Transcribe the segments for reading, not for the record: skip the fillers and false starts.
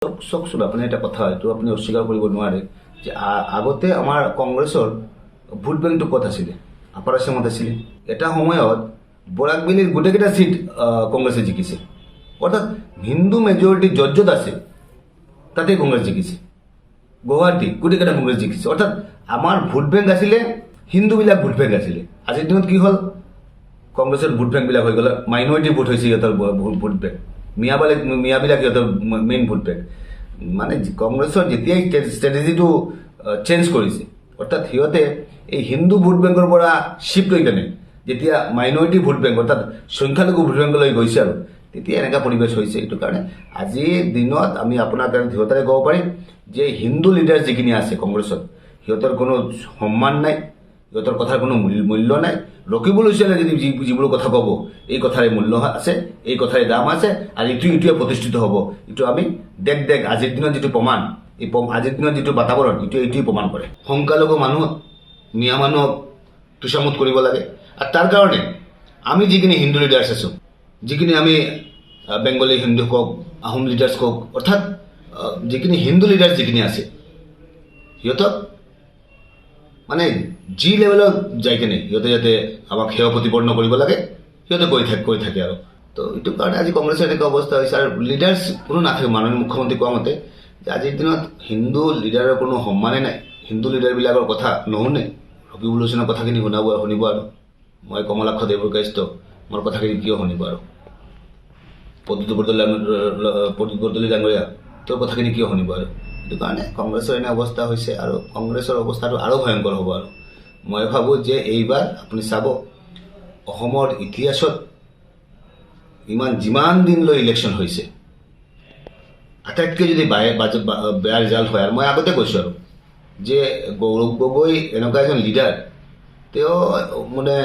চাওকচোন আপুনি এটা কথা এইটো আপুনি অস্বীকাৰ কৰিব নোৱাৰে যে আগতে আমাৰ কংগ্ৰেছৰ ভোট বেংকটো ক'ত আছিলে আপাৰ আছামত আছিলে এটা সময়ত বৰাকবেলিৰ গোটেইকেইটা সিট কংগ্ৰেছে জিকিছে অৰ্থাৎ হিন্দু মেজৰিটি য'ত য'ত আছে তাতে কংগ্ৰেছ জিকিছে গুৱাহাটী গোটেইকেইটা কংগ্ৰেছ জিকিছে অৰ্থাৎ আমাৰ ভোট বেংক আছিলে হিন্দুবিলাক ভোট বেংক আছিলে আজিৰ দিনত কি হ'ল কংগ্ৰেছৰ ভোট বেংকবিলাক হৈ গ'ল মাইনৰিটি ভোট হৈছে সিহঁতৰ ভোট বেংক মিয়াবিলাক সিহঁতৰ মেইন ভোট বেংক মানে কংগ্ৰেছৰ যেতিয়াই ষ্ট্ৰেটেজিটো চেঞ্জ কৰিছে অৰ্থাৎ সিহঁতে এই হিন্দু ভোট বেংকৰ পৰা শ্বিফ্ট হৈ কেনে যেতিয়া মাইনৰিটি ভোট বেংক অৰ্থাৎ সংখ্যালঘু ভোট বেংকলৈ গৈছে আৰু তেতিয়া এনেকুৱা পৰিৱেশ হৈছে এইটো কাৰণে আজিৰ দিনত আমি আপোনাৰ সিহঁতৰে ক'ব পাৰিম যে হিন্দু লিডাৰ যিখিনি আছে কংগ্ৰেছত সিহঁতৰ কোনো সন্মান নাই সিহঁতৰ কথাৰ কোনো মূল্য নাই ৰকিবুল হুছেইনে যদি যিবোৰ কথা ক'ব এই কথাৰে মূল্য আছে এই কথাৰে দাম আছে আৰু ইটোৱে প্ৰতিষ্ঠিত হ'ব এইটো আমি দেখ আজিৰ দিনত যিটো প্ৰমাণ এই আজিৰ দিনত যিটো বাতাবৰণ এইটোৱে প্ৰমাণ কৰে সংখ্যালঘু মানুহ মিয়া মানুহক তোষামোদ কৰিব লাগে আৰু তাৰ কাৰণে আমি যিখিনি হিন্দু লিডাৰ্ছ আছোঁ যিখিনি আমি বেংগলী হিন্দু কওক আহোম লিডাৰ্ছ কওক অৰ্থাৎ যিখিনি হিন্দু লিডাৰ্ছ যিখিনি আছে সিহঁতক মানে যি লেভেলত যাই কেনে সিহঁতে যাতে আমাক সেৱা প্ৰতিপন্ন কৰিব লাগে সিহঁতে কৈ থাকে আৰু তো এইটো কাৰণে আজি কংগ্ৰেছৰ এনেকুৱা অৱস্থা হৈছে আৰু লিডাৰ্ছ কোনো নাথাকে মাননীয় মুখ্যমন্ত্ৰী কোৱা মতে যে আজিৰ দিনত হিন্দু লিডাৰৰ কোনো সন্মানেই নাই হিন্দু লিডাৰবিলাকৰ কথা নুশুনে ৰকিবুল হুছেইনৰ কথাখিনি শুনিব আৰু মই কমলাক্ষ দেৱকাইষ্ঠ মোৰ কথাখিনি কিয় শুনিব আৰু প্ৰদ্যুৎ বৰদলৈ ডাঙৰীয়া তোৰ কথাখিনি কিয় শুনিব আৰু সেইটো কাৰণে কংগ্ৰেছৰ এনে অৱস্থা হৈছে আৰু কংগ্ৰেছৰ অৱস্থাটো আৰু ভয়ংকৰ হ'ব আৰু মই ভাবোঁ যে এইবাৰ আপুনি চাব অসমৰ ইতিহাসত যিমান দিনলৈ ইলেকশ্যন হৈছে আটাইতকৈ যদি বেয়া ৰিজাল্ট হয় আৰু মই আগতে কৈছোঁ আৰু যে গৌৰৱ গগৈ এনেকুৱা এজন লিডাৰ তেওঁ মানে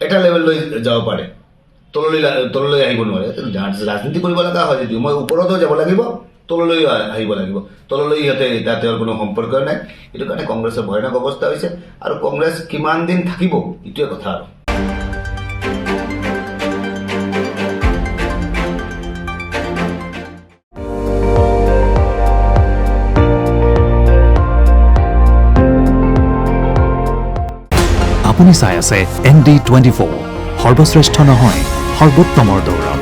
এটা লেভেললৈ যাব পাৰে তললৈ আহিব নোৱাৰে ৰাজনীতি কৰিব লগা হয় যদিও মই ওপৰতো যাব লাগিব তললৈ আহিব লাগিব তললৈ সিহঁতে এতিয়া তেওঁৰ কোনো সম্পৰ্ক নাই এইটো কাৰণে কংগ্ৰেছৰ ভয়ানক অৱস্থা হৈছে আৰু কংগ্ৰেছ কিমান দিন থাকিব এইটোৱে কথা আৰু আপুনি চাই আছে ND24 সৰ্বশ্ৰেষ্ঠ নহয় সৰ্বোত্তমৰ দৌৰ